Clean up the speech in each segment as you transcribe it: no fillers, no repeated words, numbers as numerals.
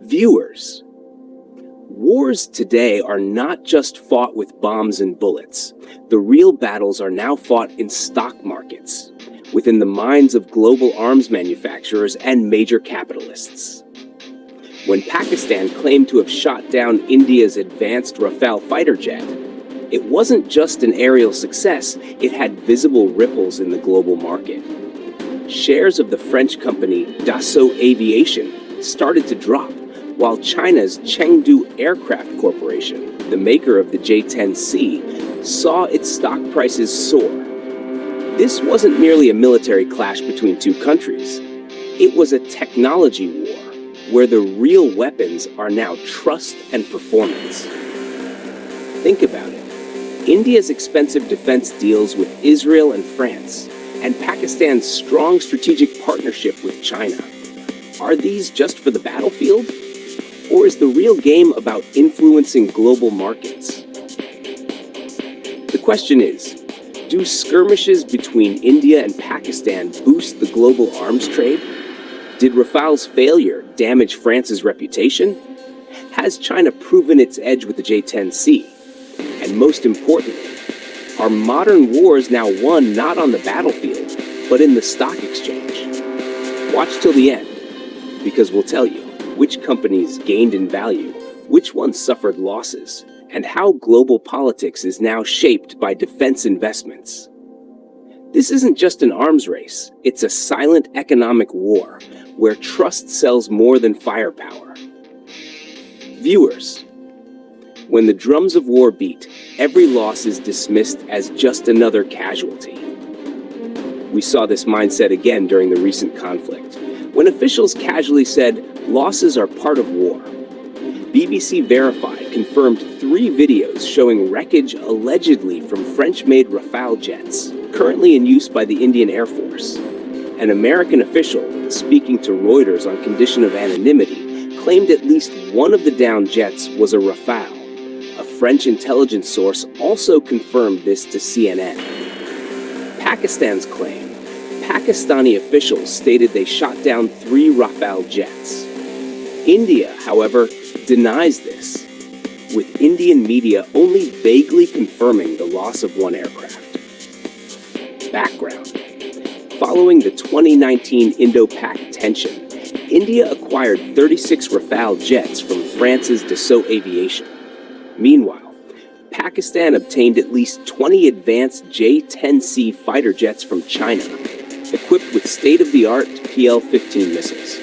Viewers, wars today are not just fought with bombs and bullets. The real battles are now fought in stock markets, within the minds of global arms manufacturers and major capitalists. When Pakistan claimed to have shot down India's advanced Rafale fighter jet, it wasn't just an aerial success, it had visible ripples in the global market. Shares of the French company Dassault Aviation started to drop, while China's Chengdu Aircraft Corporation, the maker of the J-10C, saw its stock prices soar. This wasn't merely a military clash between two countries. It was a technology war, where the real weapons are now trust and performance. Think about it. India's expensive defense deals with Israel and France, and Pakistan's strong strategic partnership with China. Are these just for the battlefield? Or is the real game about influencing global markets? The question is, do skirmishes between India and Pakistan boost the global arms trade? Did Rafale's failure damage France's reputation? Has China proven its edge with the J-10C? And most importantly, are modern wars now won not on the battlefield, but in the stock exchange? Watch till the end, because we'll tell you which companies gained in value, which ones suffered losses, and how global politics is now shaped by defense investments. This isn't just an arms race, it's a silent economic war where trust sells more than firepower. Viewers, when the drums of war beat, every loss is dismissed as just another casualty. We saw this mindset again during the recent conflict, when officials casually said, "Losses are part of war." BBC Verified confirmed 3 videos showing wreckage allegedly from French-made Rafale jets, currently in use by the Indian Air Force. An American official, speaking to Reuters on condition of anonymity, claimed at least one of the downed jets was a Rafale. A French intelligence source also confirmed this to CNN. Pakistan's claim: Pakistani officials stated they shot down 3 Rafale jets. India, however, denies this, with Indian media only vaguely confirming the loss of 1 aircraft. Background: following the 2019 Indo-Pak tension, India acquired 36 Rafale jets from France's Dassault Aviation. Meanwhile, Pakistan obtained at least 20 advanced J-10C fighter jets from China, equipped with state-of-the-art PL-15 missiles.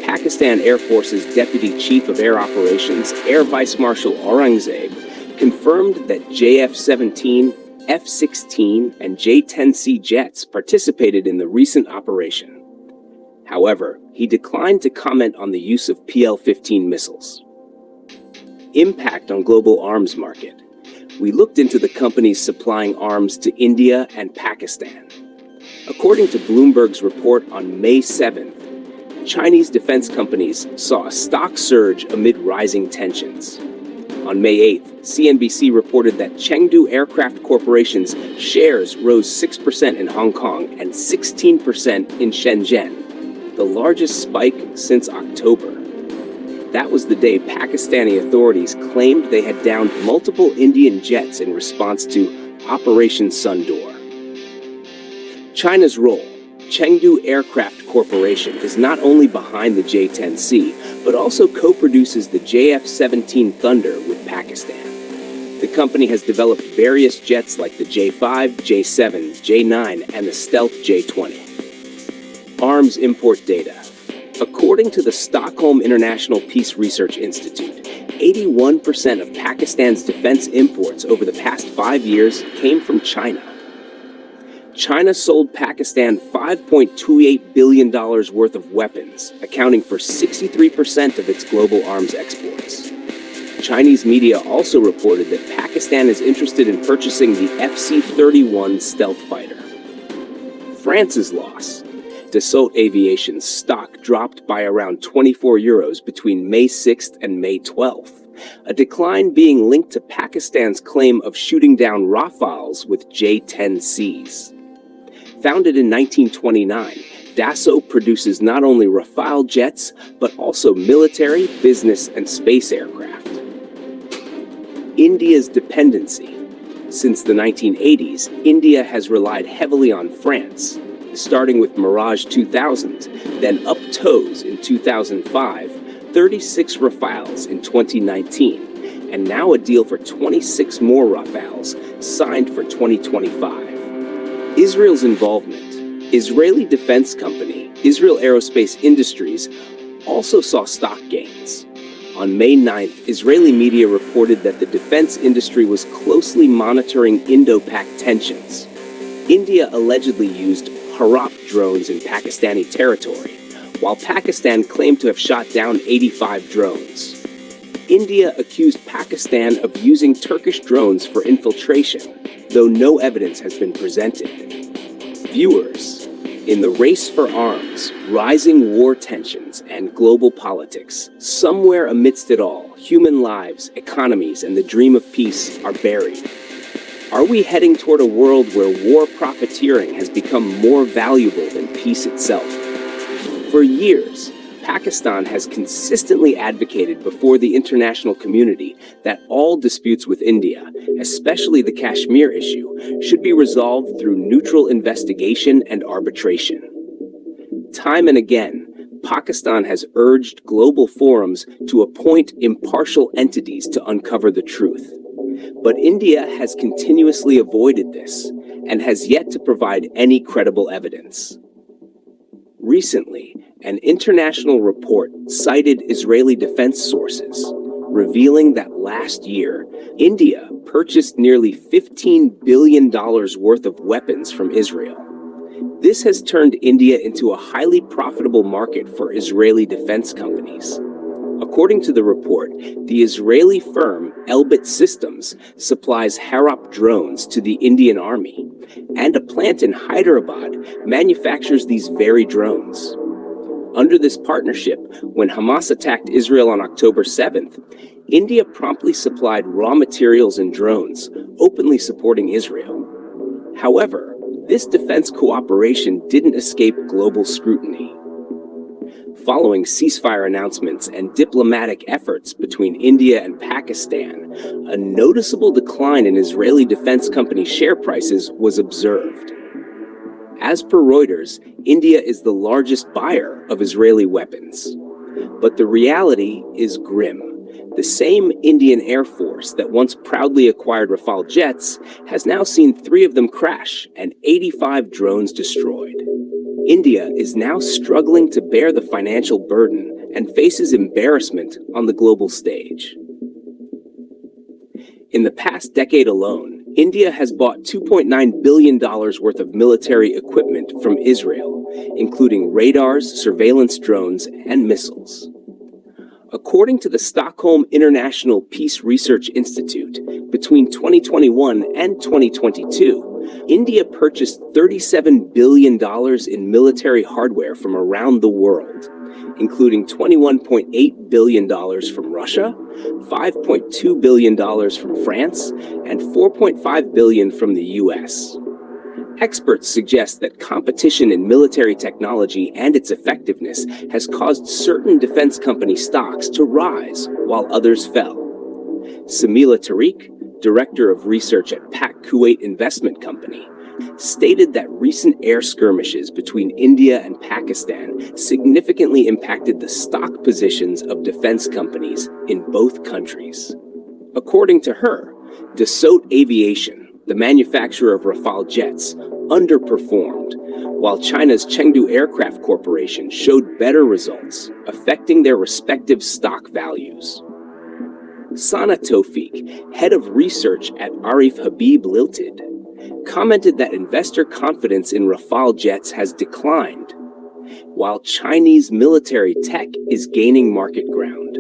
Pakistan Air Force's Deputy Chief of Air Operations, Air Vice Marshal Aurangzeb, confirmed that JF-17, F-16, and J-10C jets participated in the recent operation. However, he declined to comment on the use of PL-15 missiles. Impact on global arms market. We looked into the companies supplying arms to India and Pakistan. According to Bloomberg's report on May 7th, Chinese defense companies saw a stock surge amid rising tensions. On May 8th, CNBC reported that Chengdu Aircraft Corporation's shares rose 6% in Hong Kong and 16% in Shenzhen, the largest spike since October. That was the day Pakistani authorities claimed they had downed multiple Indian jets in response to Operation Sundoor. China's role: Chengdu Aircraft Corporation is not only behind the J-10C, but also co-produces the JF-17 Thunder with Pakistan. The company has developed various jets like the J-5, J-7, J-9, and the Stealth J-20. Arms import data. According to the Stockholm International Peace Research Institute, 81% of Pakistan's defense imports over the past 5 years came from China. China sold Pakistan $5.28 billion worth of weapons, accounting for 63% of its global arms exports. Chinese media also reported that Pakistan is interested in purchasing the FC-31 stealth fighter. France's loss. Dassault Aviation's stock dropped by around €24 between May 6th and May 12th, a decline being linked to Pakistan's claim of shooting down Rafales with J-10Cs. Founded in 1929, Dassault produces not only Rafale jets, but also military, business, and space aircraft. India's dependency. Since the 1980s, India has relied heavily on France, starting with Mirage 2000, then up toes in 2005, 36 Rafales in 2019, and now a deal for 26 more Rafales signed for 2025. Israel's involvement. Israeli defense company, Israel Aerospace Industries, also saw stock gains. On May 9th, Israeli media reported that the defense industry was closely monitoring Indo-Pak tensions. India allegedly used Harap drones in Pakistani territory, while Pakistan claimed to have shot down 85 drones. India accused Pakistan of using Turkish drones for infiltration, though no evidence has been presented. Viewers, in the race for arms, rising war tensions, and global politics, somewhere amidst it all, human lives, economies, and the dream of peace are buried. Are we heading toward a world where war profiteering has become more valuable than peace itself? For years, Pakistan has consistently advocated before the international community that all disputes with India, especially the Kashmir issue, should be resolved through neutral investigation and arbitration. Time and again, Pakistan has urged global forums to appoint impartial entities to uncover the truth. But India has continuously avoided this and has yet to provide any credible evidence. Recently, an international report cited Israeli defense sources, revealing that last year, India purchased nearly $15 billion worth of weapons from Israel. This has turned India into a highly profitable market for Israeli defense companies. According to the report, the Israeli firm Elbit Systems supplies Harap drones to the Indian Army, and a plant in Hyderabad manufactures these very drones. Under this partnership, when Hamas attacked Israel on October 7th, India promptly supplied raw materials and drones, openly supporting Israel. However, this defense cooperation didn't escape global scrutiny. Following ceasefire announcements and diplomatic efforts between India and Pakistan, a noticeable decline in Israeli defense company share prices was observed. As per Reuters, India is the largest buyer of Israeli weapons. But the reality is grim. The same Indian Air Force that once proudly acquired Rafale jets has now seen 3 of them crash and 85 drones destroyed. India is now struggling to bear the financial burden and faces embarrassment on the global stage. In the past decade alone, India has bought $2.9 billion worth of military equipment from Israel, including radars, surveillance drones, and missiles. According to the Stockholm International Peace Research Institute, between 2021 and 2022, India purchased $37 billion in military hardware from around the world, including $21.8 billion from Russia, $5.2 billion from France, and $4.5 billion from the US. Experts suggest that competition in military technology and its effectiveness has caused certain defense company stocks to rise while others fell. Samila Tariq, director of research at Pak Kuwait Investment Company, stated that recent air skirmishes between India and Pakistan significantly impacted the stock positions of defense companies in both countries. According to her, Dassault Aviation, the manufacturer of Rafale jets, underperformed, while China's Chengdu Aircraft Corporation showed better results, affecting their respective stock values. Sana Tawfiq, head of research at Arif Habib Limited, commented that investor confidence in Rafale jets has declined, while Chinese military tech is gaining market ground.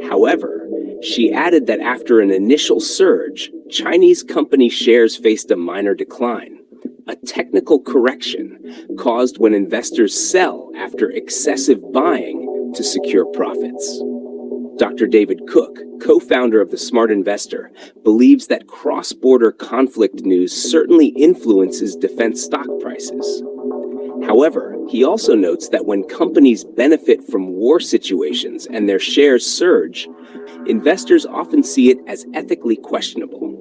However, she added that after an initial surge, Chinese company shares faced a minor decline, a technical correction caused when investors sell after excessive buying to secure profits. Dr. David Cook, co-founder of The Smart Investor, believes that cross-border conflict news certainly influences defense stock prices. However, he also notes that when companies benefit from war situations and their shares surge, investors often see it as ethically questionable.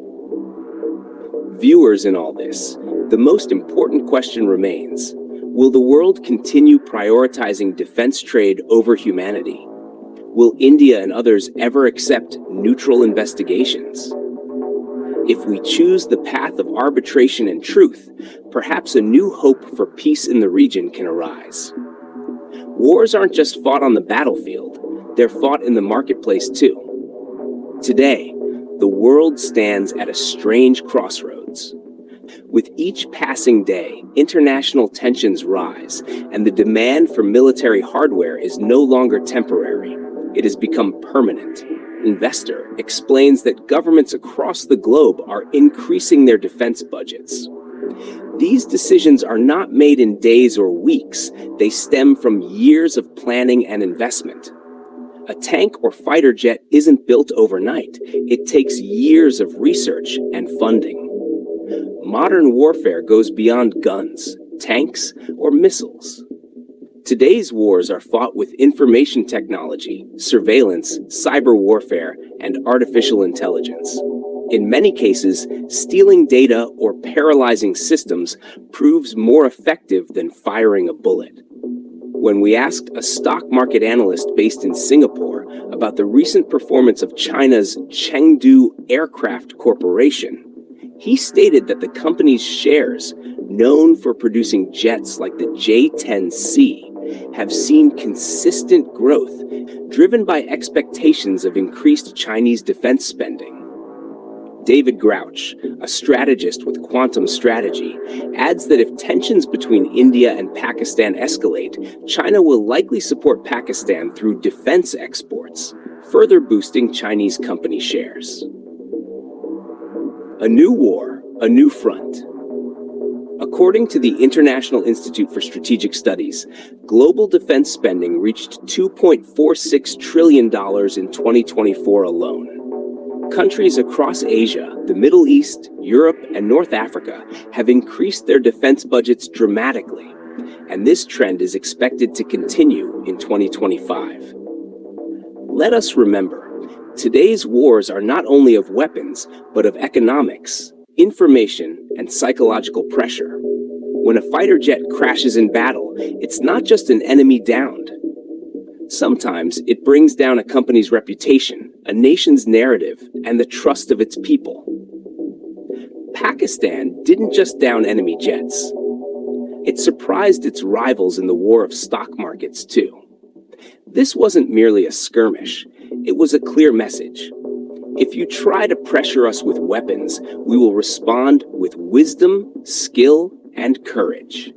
Viewers in all this, the most important question remains: will the world continue prioritizing defense trade over humanity? Will India and others ever accept neutral investigations? If we choose the path of arbitration and truth, perhaps a new hope for peace in the region can arise. Wars aren't just fought on the battlefield, they're fought in the marketplace too. Today, the world stands at a strange crossroads. With each passing day, international tensions rise, and the demand for military hardware is no longer temporary. It has become permanent. Investor explains that governments across the globe are increasing their defense budgets. These decisions are not made in days or weeks. They stem from years of planning and investment. A tank or fighter jet isn't built overnight. It takes years of research and funding. Modern warfare goes beyond guns, tanks, or missiles. Today's wars are fought with information technology, surveillance, cyber warfare, and artificial intelligence. In many cases, stealing data or paralyzing systems proves more effective than firing a bullet. When we asked a stock market analyst based in Singapore about the recent performance of China's Chengdu Aircraft Corporation, he stated that the company's shares, known for producing jets like the J-10C, have seen consistent growth, driven by expectations of increased Chinese defense spending. David Grouch, a strategist with Quantum Strategy, adds that if tensions between India and Pakistan escalate, China will likely support Pakistan through defense exports, further boosting Chinese company shares. A new war, a new front. According to the International Institute for Strategic Studies, global defense spending reached $2.46 trillion in 2024 alone. Countries across Asia, the Middle East, Europe, and North Africa have increased their defense budgets dramatically, and this trend is expected to continue in 2025. Let us remember, today's wars are not only of weapons, but of economics, information, and psychological pressure. When a fighter jet crashes in battle, it's not just an enemy downed. Sometimes it brings down a company's reputation, a nation's narrative, and the trust of its people. Pakistan didn't just down enemy jets. It surprised its rivals in the war of stock markets too. This wasn't merely a skirmish. It was a clear message. If you try to pressure us with weapons, we will respond with wisdom, skill, and courage.